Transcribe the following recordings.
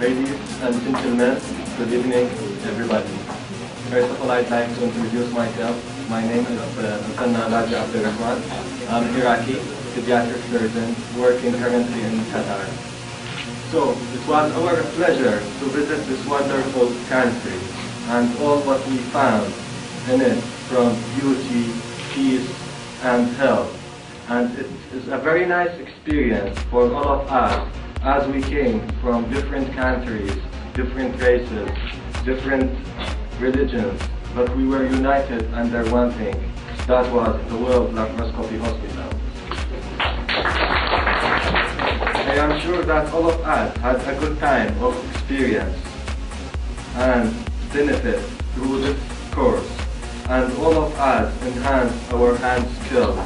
Ladies and gentlemen, good evening, everybody. First of all, I'd like to introduce myself. My name is Abdurrahman. I'm Iraqi, pediatric surgeon, working currently in Qatar. So, it was our pleasure to visit this wonderful country and all what we found in it from beauty, peace, and health. And it is a very nice experience for all of us as we came from different countries, different races, different religions, but we were united under one thing. That was the World Laparoscopy Hospital. I am sure that all of us had a good time of experience and benefit through this course, and all of us enhanced our hand skills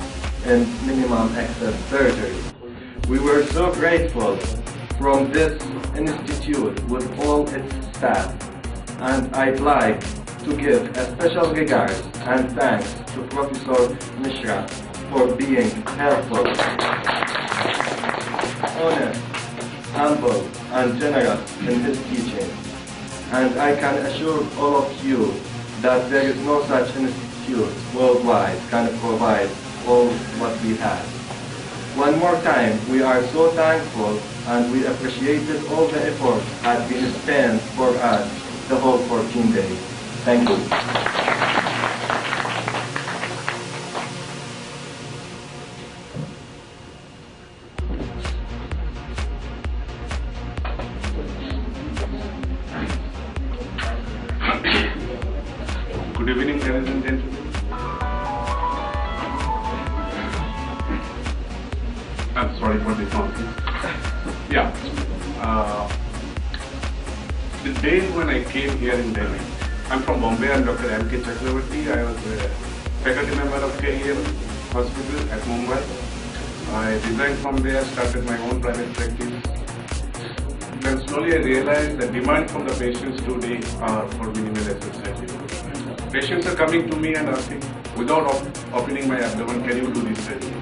in minimum access surgery. We were so grateful from this institute with all its staff, and I'd like to give a special regards and thanks to Professor Mishra for being helpful, honest, humble, and generous in his teaching. And I can assure all of you that there is no such institute worldwide can provide all what we have. One more time, we are so thankful and we appreciated all the effort that had been spent for us the whole 14 days. Thank you. Good evening, ladies and gentlemen. I'm sorry for this nonsense. Yeah. The day when I came here in Delhi, I'm from Bombay. I'm Dr. M.K. Chakravarti. I was a faculty member of KEM Hospital at Mumbai. I resigned from there, started my own private practice. Then slowly I realized the demand from the patients today are for minimal access surgery. Patients are coming to me and asking, without opening my abdomen, can you do this surgery?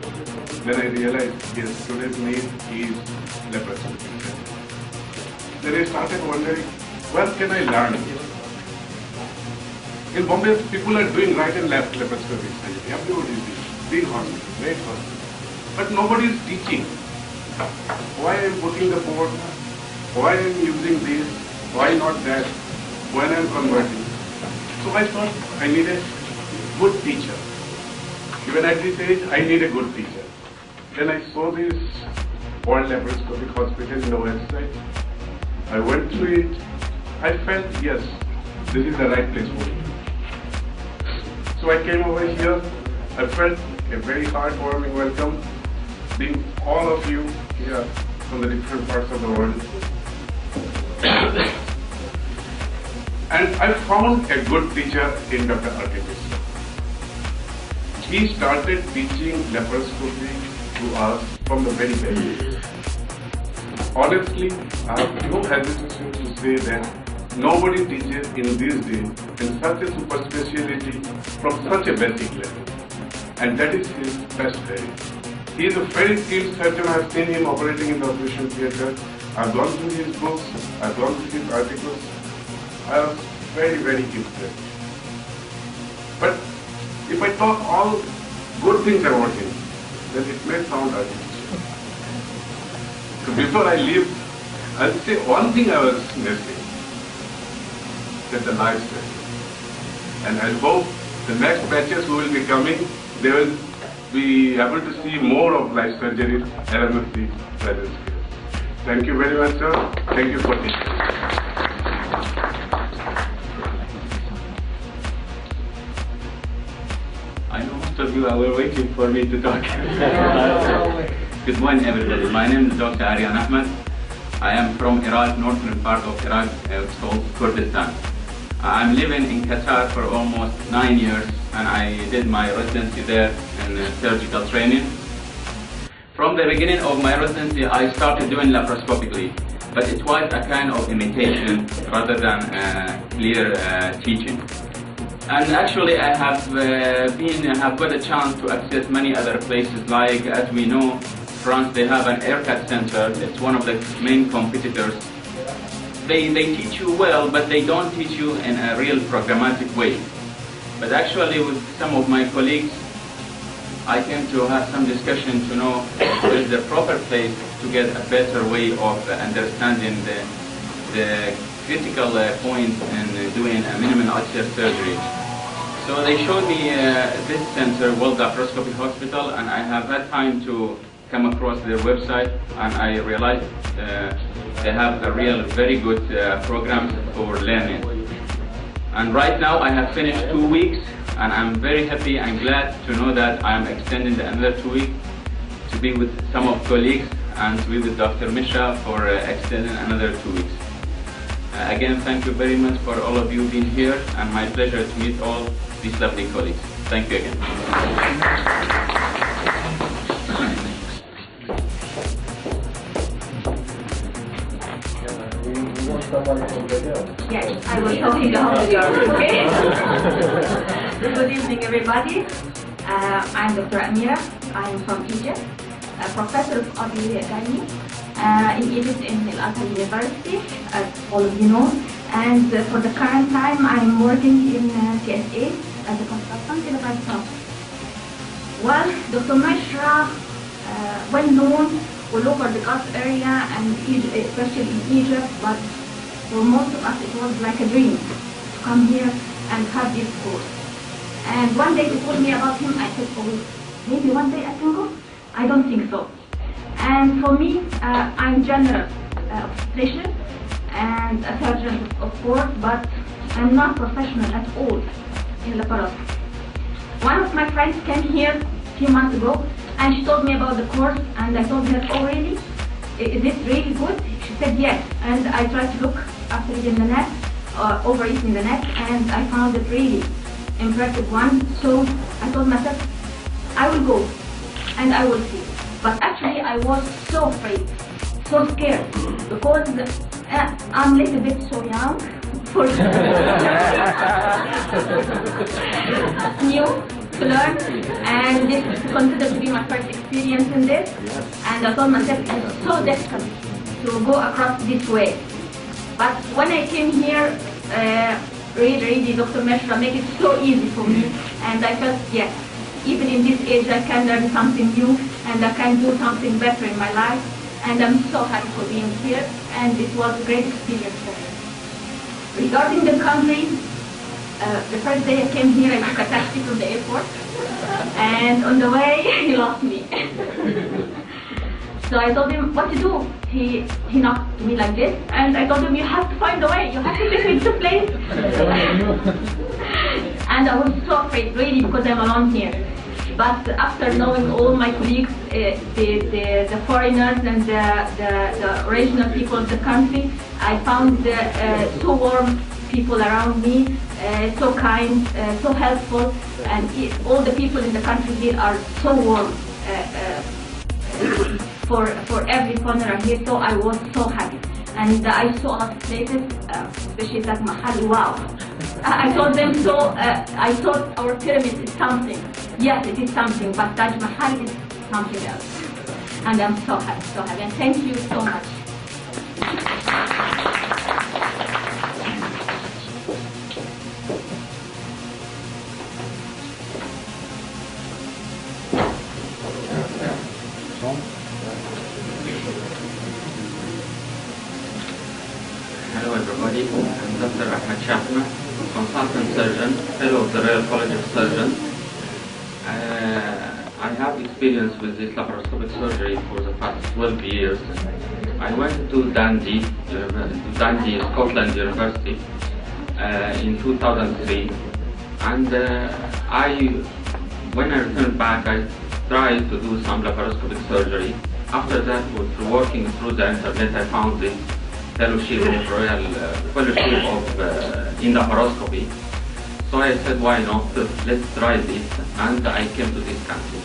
Then I realized, yes, today's need is laparoscopic surgery. Then I started wondering, where can I learn? In Bombay, people are doing right and left laparoscopic surgery. Everybody is doing big hospital, great hospital. But nobody is teaching. Why I am putting the board? Why I am using this? Why not that? When I am converting? So I thought I need a good teacher. Even at this age, I need a good teacher. Then I saw this World Laparoscopic Hospital in the website. I went through it. I felt, yes, this is the right place for me. So I came over here. I felt a very heartwarming welcome, being all of you here from the different parts of the world. And I found a good teacher in Dr. Mishra. He started teaching laparoscopy to us from the very beginning. Honestly, I have no hesitation to say that nobody teaches in these days in such a super specialty from such a basic level. And that is his best credit. He is a very skilled surgeon. I have seen him operating in the operation theatre. I have gone through his books. I have gone through his articles. I was very, very impressed. But if I talk all good things about him, then it may sound artificial. So before I leave, I'll say one thing I was missing, that the lifestyle. And I hope the next batches who will be coming, they will be able to see more of life surgery LMFC presence here. Thank you very much, sir. Thank you for teaching. I know most of you were waiting for me to talk. Good morning, everybody. My name is Dr. Aryan Ahmed. I am from Iraq, northern part of Iraq, it's called Kurdistan. I'm living in Qatar for almost 9 years, and I did my residency there in surgical training. From the beginning of my residency, I started doing laparoscopically, but it was a kind of imitation rather than clear teaching. And actually, I have got a chance to access many other places, like, as we know, France, they have an AirCut center. It's one of the main competitors they teach you well, but they don't teach you in a real programmatic way. But actually with some of my colleagues, I came to have some discussion to know what is the proper place to get a better way of understanding the critical point in doing a minimum ulcer surgery. So they showed me this center, World Laparoscopy Hospital, and I have had time to come across their website, and I realized they have a real very good program for learning. And right now I have finished 2 weeks, and I'm very happy and glad to know that I am extending another 2 weeks to be with some of colleagues and to be with Dr. Mishra for extending another 2 weeks. Again, thank you very much for all of you being here, and my pleasure to meet all these lovely colleagues. Thank you again. Yes, I will talk about yours, okay? Good evening, everybody. I'm Dr. Amira. I'm from Egypt, a professor of gynae in Egypt in Al-Azhar University, as all of you know. And for the current time, I'm working in CSA as a consultant in the private hospital. Well, Dr. Mishra, well known all over the Gulf area and especially in Egypt, but for most of us it was like a dream to come here and have this course. And one day they told me about him. I said, oh, maybe one day I can go? I don't think so. And for me, I'm general obstetrician and a surgeon, of course, but I'm not professional at all in laparoscopy. One of my friends came here a few months ago, and she told me about the course, and I told her, oh really? Is it really good? She said yes, and I tried to look after it in the net, over it in the net, and I found it really impressive one. So I told myself, I will go, and I will see. But actually I was so afraid, so scared, because I'm a little bit so young for new to learn, and this is considered to be my first experience in this. And I told myself it's so difficult to go across this way. But when I came here, really Dr. Mishra made it so easy for me, and I felt yes, even in this age I can learn something new and I can do something better in my life. And I'm so happy for being here, and it was a great experience for me. Regarding the country, the first day I came here, I took a taxi from the airport, and on the way he lost me. So I told him what to do. He knocked me like this, and I told him, you have to find a way, you have to take me to the place. And I was so afraid, really, because I'm alone here. But after knowing all my colleagues, the foreigners and the original people of the country, I found so warm people around me, so kind, so helpful, and all the people in the country here are so warm for every foreigner here. So I was so happy, and I saw a lot of places, especially Taj Mahal. Wow! I told them so. I thought our pyramid is something. Yes, it is something, but Taj Mahal is something else. And I'm so happy, and thank you so much. Hello everybody, I'm Dr. Ahmed Sharma, consultant surgeon, fellow of the Royal College of Surgeons. I have experience with this laparoscopic surgery for the past 12 years. I went to Dundee, Scotland University in 2003, and when I returned back, I tried to do some laparoscopic surgery. After that, through working through the internet, I found this fellowship of Royal in laparoscopy. So I said, why not? Let's try this, and I came to this country,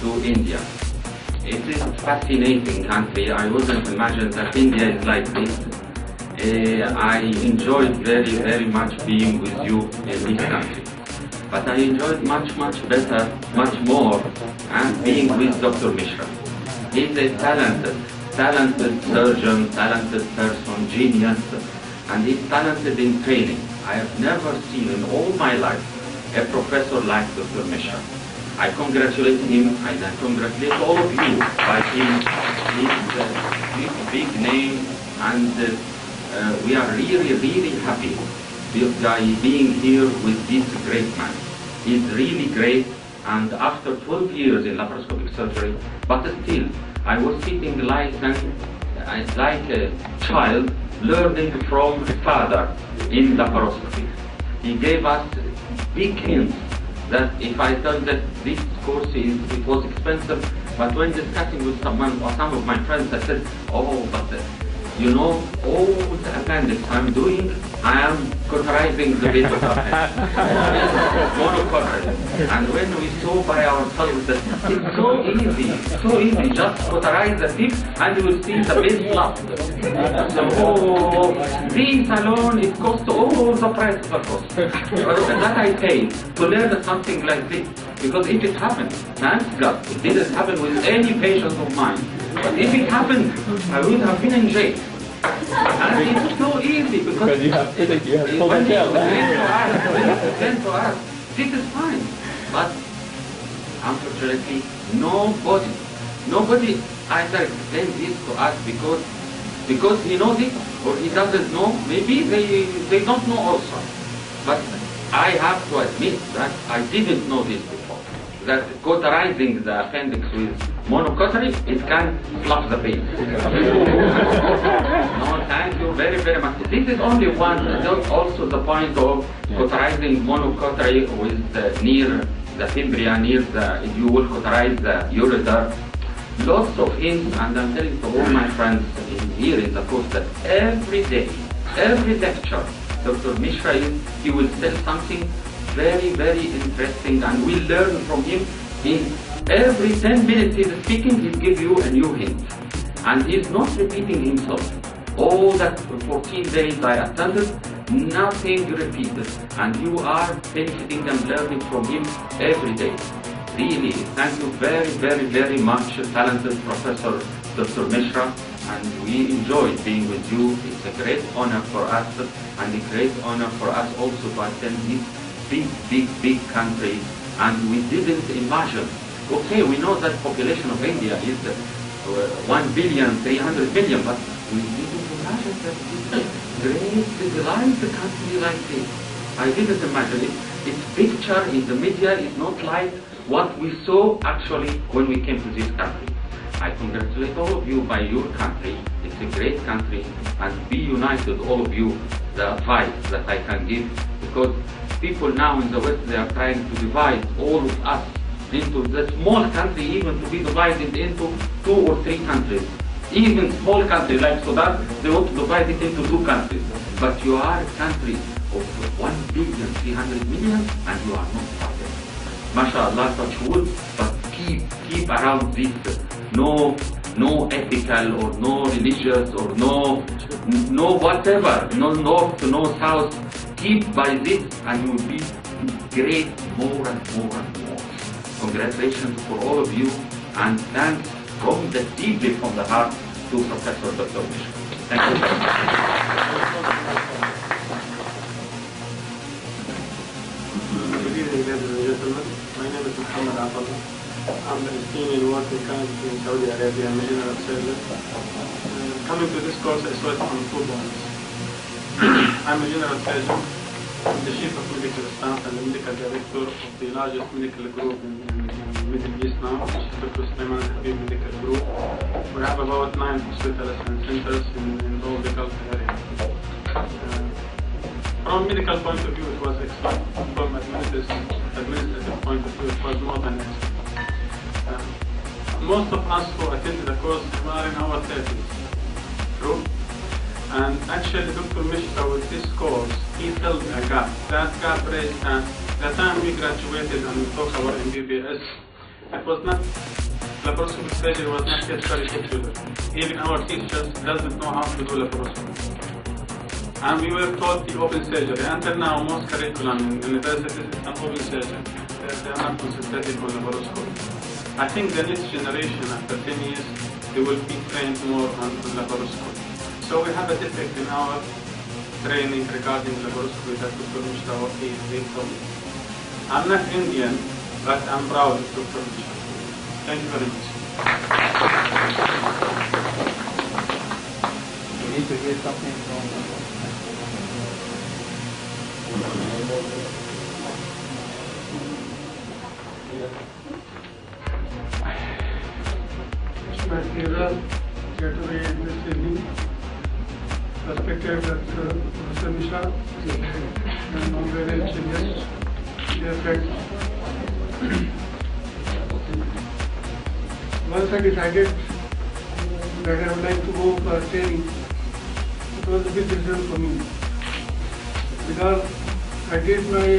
to India. It is a fascinating country. I wouldn't imagine that India is like this. I enjoyed very much being with you in this country. But I enjoyed much better, much more, and being with Dr. Mishra. He's a talented talented surgeon, talented person, genius, and he's talented in training. I have never seen in all my life a professor like Dr. Mishra. I congratulate him, and I congratulate all of you by his big name, and we are really happy by being here with this great man. He's really great, and after 12 years in laparoscopic surgery, but still, I was sitting like a child learning from a father in laparoscopy. He gave us big hints that if I tell that this course it was expensive, but when discussing with some of my friends, I said, oh, but you know, all the appendix I'm doing, I am cauterizing the base of the appendix. Monocauterizing. And when we saw by ourselves that it's so easy, just cauterize the tip and you will see the base flap. So, this alone, it costs all the price of the course. That I paid to learn something like this. Because if it happened, thank God, it didn't happen with any patient of mine. But if it happened, I would have been in jail. And it's so easy because you have to pull when the tail. you present to us, this is fine. But unfortunately, nobody either explains this to us because he knows it or he doesn't know. Maybe they don't know also. But I have to admit that I didn't know this before. That cauterizing the appendix with monocautery, it can fluff the pain. No, thank you very much. This is only one, also the point of cauterizing monocautery with near the fibria, you will cauterize the ureter. Lots of hints, and I'm telling to all my friends here in the course that every day, every lecture, Dr. Mishra, he will tell something very interesting, and we learn from him. In every 10 minutes he's speaking, he'll give you a new hint. And he's not repeating himself. All that 14 days I attended, nothing repeated. And you are benefiting and learning from him every day. Really, thank you very much, talented Professor Dr. Mishra. And we enjoyed being with you. It's a great honor for us, and a great honor for us also to attend this big country. And we didn't imagine. Okay, we know that population of India is 1,300,000,000, but we didn't imagine that this great civilized country like this. I didn't imagine it. Its picture in the media is not like what we saw actually when we came to this country. I congratulate all of you by your country. It's a great country, and be united, all of you, the advice that I can give, because people now in the West, they are trying to divide all of us into the small country, even to be divided into 2 or 3 countries. Even small countries like Sudan, they want to divide it into 2 countries. But you are a country of 1,300,000,000 and you are not part of it. MashaAllah, touch wood, but keep around this. No ethical or no religious or no whatever, no north, no south. Keep by this and you will be great more and more. Congratulations for all of you, and thanks deeply from the heart to Professor Dr. Mishra. Thank you very much. Good evening, ladies and gentlemen. My name is Muhammad. I'm the senior working currently in Saudi Arabia. I'm a general surgeon. Coming to this course, I saw it on 2 points. I'm a general surgeon. I'm the chief of medical staff and the medical director of the largest medical group in the Middle East now, which is Dr. Sulaiman Habib Medical Group. We have about 9 hospitals and centers in all the Gulf area. From a medical point of view, it was excellent. From administrative point of view, it was more than excellent. Most of us who attended the course are in our 30s. True? And actually, Dr. Mishra, with this course, he filled a gap. That gap raised that the time we graduated and we talked about MBBS, it was not, laparoscopic surgery was not yet very popular. Even our teachers doesn't know how to do laparoscopy. And we were taught the open surgery. Until now, most curriculum in universities is an open surgery. They are not concentrated on laparoscopy. I think the next generation, after 10 years, they will be trained more on laparoscopy. So we have a defect in our training regarding laparoscopy that Dr. Mishra is being told. I'm not Indian, but I'm proud of Dr. Mishra. Thank you very much. We need to hear something from this evening, respected Professor Mishra and honorable guests, dear friends. Once I decided that I would like to go for training, it was a big decision for me because I did my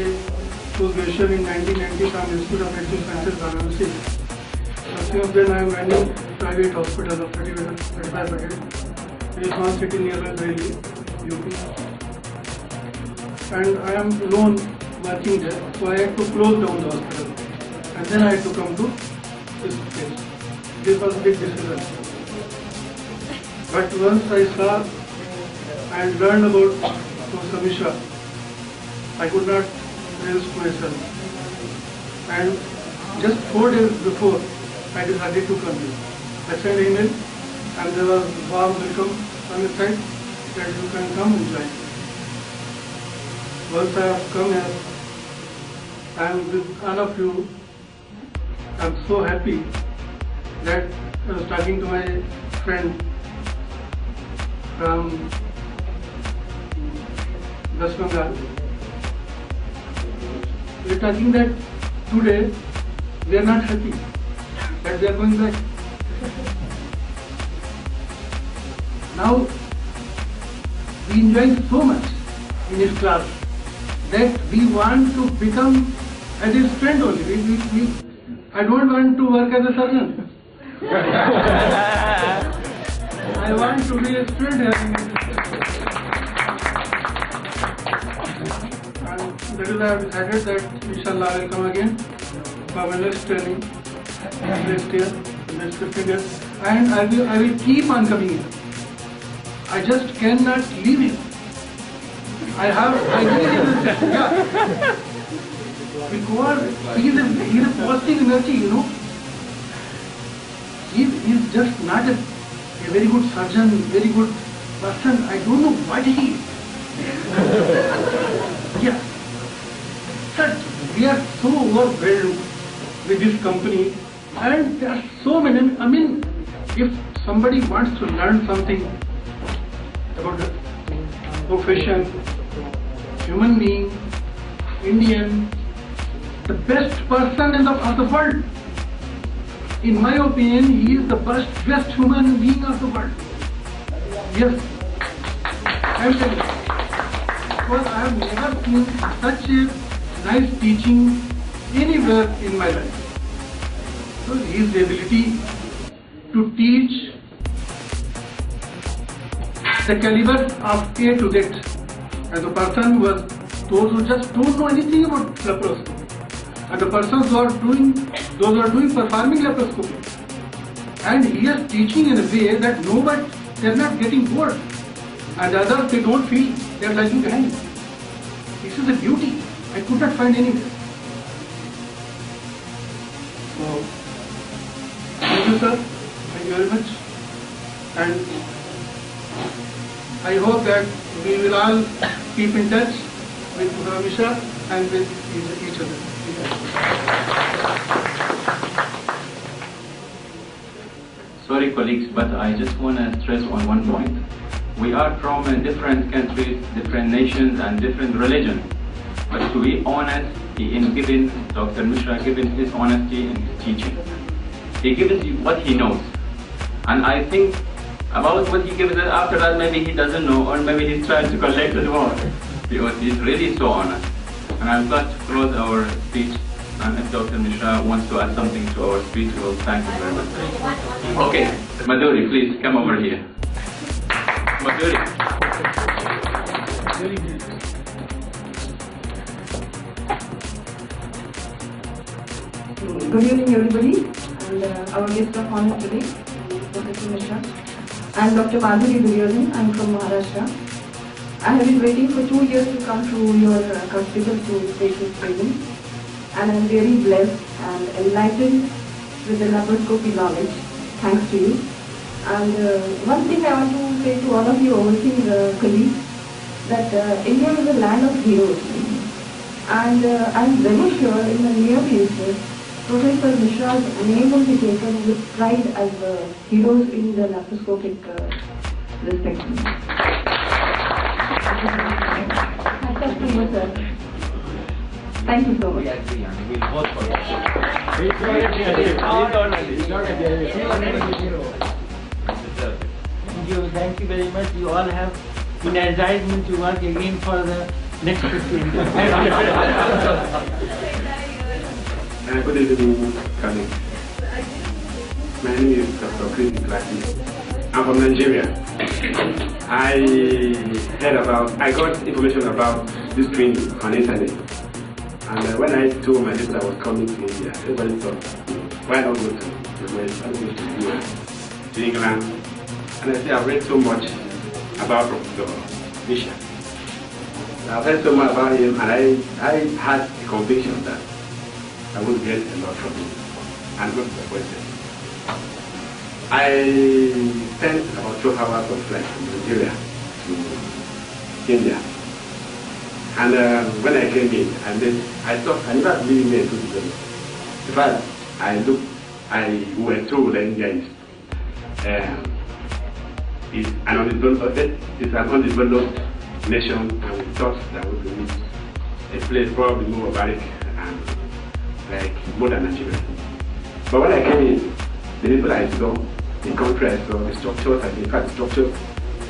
post-graduation in 1990 from Institute of Medical Sciences, Varanasi. Since then I am running private hospital of 35 beds in a small city nearby Delhi, UP. And I am alone working there, so I had to close down the hospital. And then I had to come to this place. This was a big decision. But once I saw and learned about Professor Mishra, I could not resist myself. And just 4 days before, I decided to come here. I sent an email and there was warm welcome on the side that you can come and join. Once I have come here, I am with all of you. I am so happy that I was talking to my friend from West Bengal. We are talking that today they are not happy that they are going back. Now we enjoy so much in this class that we want to become as his friend only. I don't want to work as a surgeon. I want to be a friend here. And that is why I have decided that inshallah I will come again for my next training next year, next 15 years, and I will keep on coming here. I just cannot leave him. Because he is a positive energy, you know. He is just not a very good surgeon, very good person. I don't know what he is. Yeah. Sir, we are so overwhelmed with this company, and there are so many. I mean, if somebody wants to learn something about the profession, human being, Indian, the best person of the world. In my opinion, he is the best human being of the world. Yes, I am telling you. Because I have never seen such a nice teaching anywhere in my life. So his ability to teach the caliber of A to Z, and the person who was those who just don't know anything about laparoscopy, and the persons who are doing performing laparoscopy, and he is teaching in a way that nobody, they are not getting bored, and the others they don't feel they are lagging behind. This is a beauty I could not find anywhere. So thank you, sir. Thank you very much, and I hope that we will all keep in touch with Mishra and with each other. Sorry colleagues, but I just want to stress on one point. We are from different countries, different nations and different religions. But to be honest, Dr. Mishra given his honesty in his teaching. He gives you what he knows. And I think about what he gives after that, maybe he doesn't know, or maybe he's trying to collect it more. Because he's really so honest. And I'm glad to close our speech. And if Dr. Mishra wants to add something to our speech, we will thank you very much. Okay, Madhuri, please come over here. Madhuri. Good evening, everybody, and our guest of honor today, Dr. Dr. Mishra. I'm Dr. Madhuri Duryodhan. I'm from Maharashtra. I have been waiting for 2 years to come to your hospital to take this training, and I'm very blessed and enlightened with the laparoscopy knowledge. Thanks to you. And one thing I want to say to all of you overseas colleagues, that India is a land of heroes, and I'm very sure in the near future Professor Mishra's name will be taken with pride as heroes in the laparoscopic respect. That's up to you, sir. Thank you so much. We'll vote for it. Thank you very much. You all have energized me to work again for the next 15 years. Good evening, colleagues. My name is Dr. Chris Iklaki. I'm from Nigeria. I got information about this training on the internet. And when I told my sister I was coming to India, everybody thought, why not go to the West, why not go to the US, to England? And I said, I've read so much about Dr. Mishra. I've read so much about him, and I had the conviction that I would get a lot from him and not disappointed. I spent about 2 hours of flight from Nigeria to India. And when I came in, I thought I never really made to the In fact, we were told that India is an undeveloped nation, and we thought that we would be a place probably more barbaric and like modern Nigeria. But when I came in, the people I saw, the country I saw, the structures, and in fact the structures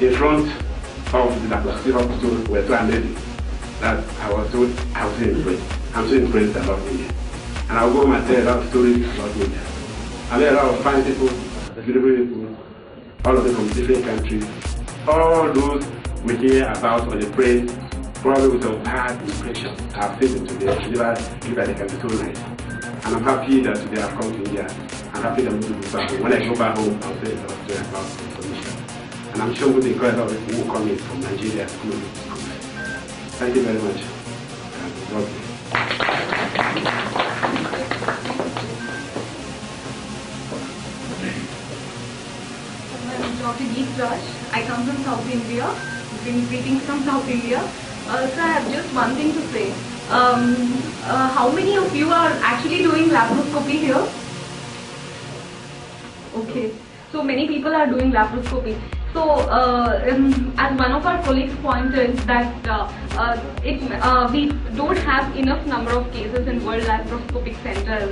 in front of the Laparoscopic Hospital were so amazing that I was so impressed. I'm so impressed about India. And I'll go home and tell a lot of stories about India. I met a lot of fine people, beautiful people, all of them from different countries. All those we hear about on the press, probably with a bad impression. I've seen them today, delivered they can be so nice. And I'm happy that today I've come to India. I'm happy that I'm going to go back home. When I go back home, I'll say a lot of stories about information. And I'm sure with the crowd of people who come in from Nigeria to come to this school. Thank you very much. God bless. I'm Dr. Geet Raj. I come from South India. Greetings from South India. Sir, I have just one thing to say. How many of you are actually doing laparoscopy here? Okay. So many people are doing laparoscopy. So, as one of our colleagues pointed that we don't have enough number of cases in World Laparoscopic Center.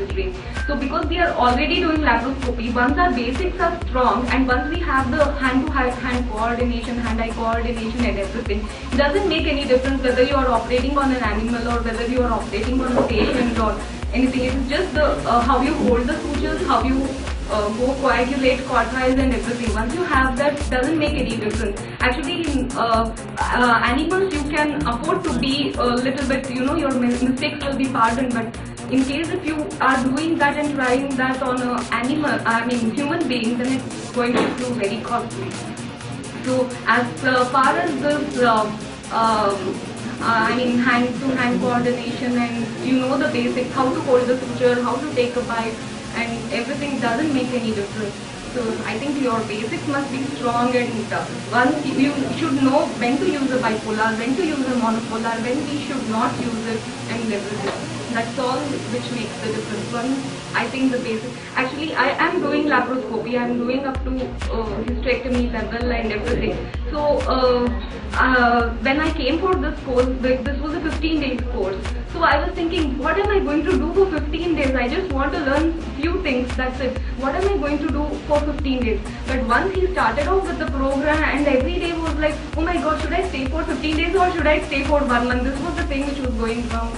So, because we are already doing laparoscopy, once our basics are strong and once we have the hand-to-hand coordination, hand-eye coordination and everything, it doesn't make any difference whether you are operating on an animal or whether you are operating on a patient or anything. It's just the how you hold the sutures, how you go coagulate, cauterize and everything. Once you have that, doesn't make any difference. Actually, in animals you can afford to be a little bit, your mistakes will be pardoned, but in case if you are doing that and trying that on an human being, then it's going to prove very costly. So as far as this hand-to-hand coordination and the basics, how to hold the suture, how to take a bite, and everything doesn't make any difference. So I think your basics must be strong, and once you should know when to use a bipolar, when to use a monopolar, when we should not use it, and everything. That's all which makes the difference. Once I think the basics. Actually, I am doing laparoscopy. I am doing up to hysterectomy level and everything. So when I came for this course, this was a 15-day course. So I was thinking, what am I going to do for 15 days? I just want to learn few things, that's it. What am I going to do for 15 days? But once he started off with the program and every day was like, oh my god, should I stay for 15 days or should I stay for 1 month? This was the thing which was going around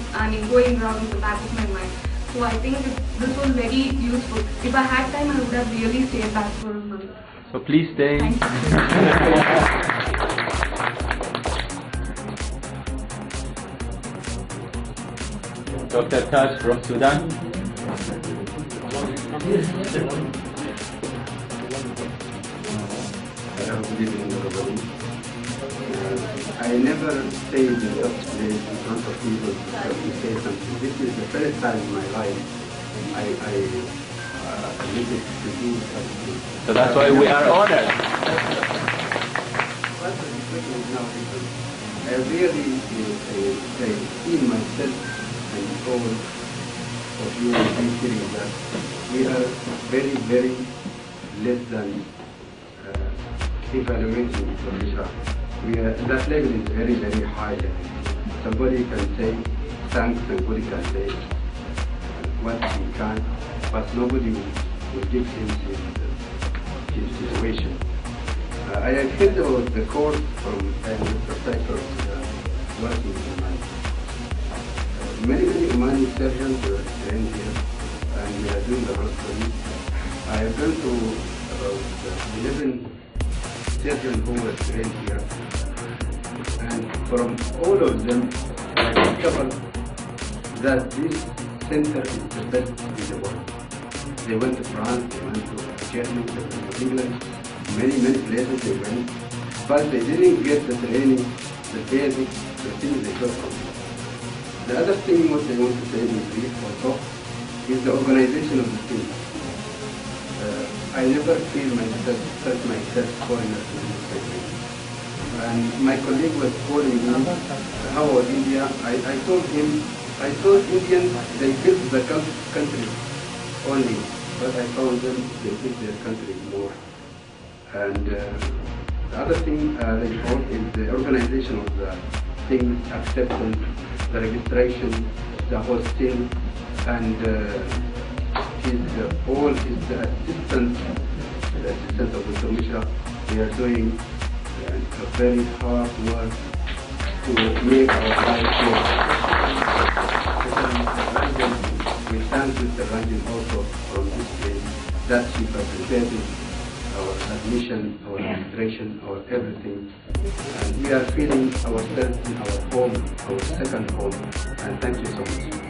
in the back of my mind. So I think this was very useful. If I had time, I would have really stayed back for a month. So please stay. Thank you. Dr. Taj from Sudan. good evening, everybody. I never stayed in such place in front of people to say something. This is the first time in my life I admitted to do something. So that's why we are honored. What the question is now is I really see myself and all of you hearing that we are very, very less than evaluating for Mishra. That level is very, very high. Somebody can say thanks, somebody can say what he can, but nobody will give him his situation. I have heard about the course from a professor working in Oman. Many Omani surgeons were trained here, and we are doing the laparoscopy. I have been to about 11 surgeons who were trained here, and from all of them, I discovered that this center is the best in the world. They went to France, they went to Germany, they went to England, many places they went, but they didn't get the training, the basic, the things they got from here. The other thing what they want to say in brief also is the organization of the team. I never feel myself foreigner to this country. And my colleague was calling me, how about India? I told him, I thought Indians, they built the country only, but I found them, they built their country more. And the other thing they found is the organization of the things, acceptance, the registration, the hosting, and all his assistants, the assistants of Dr. Mishra. They are doing a very hard work to make our life here. We thank Mr. Ranjan also from this place that she facilitated our admission, our registration, our everything. And we are feeling ourselves in our home, our second home. And thank you so much.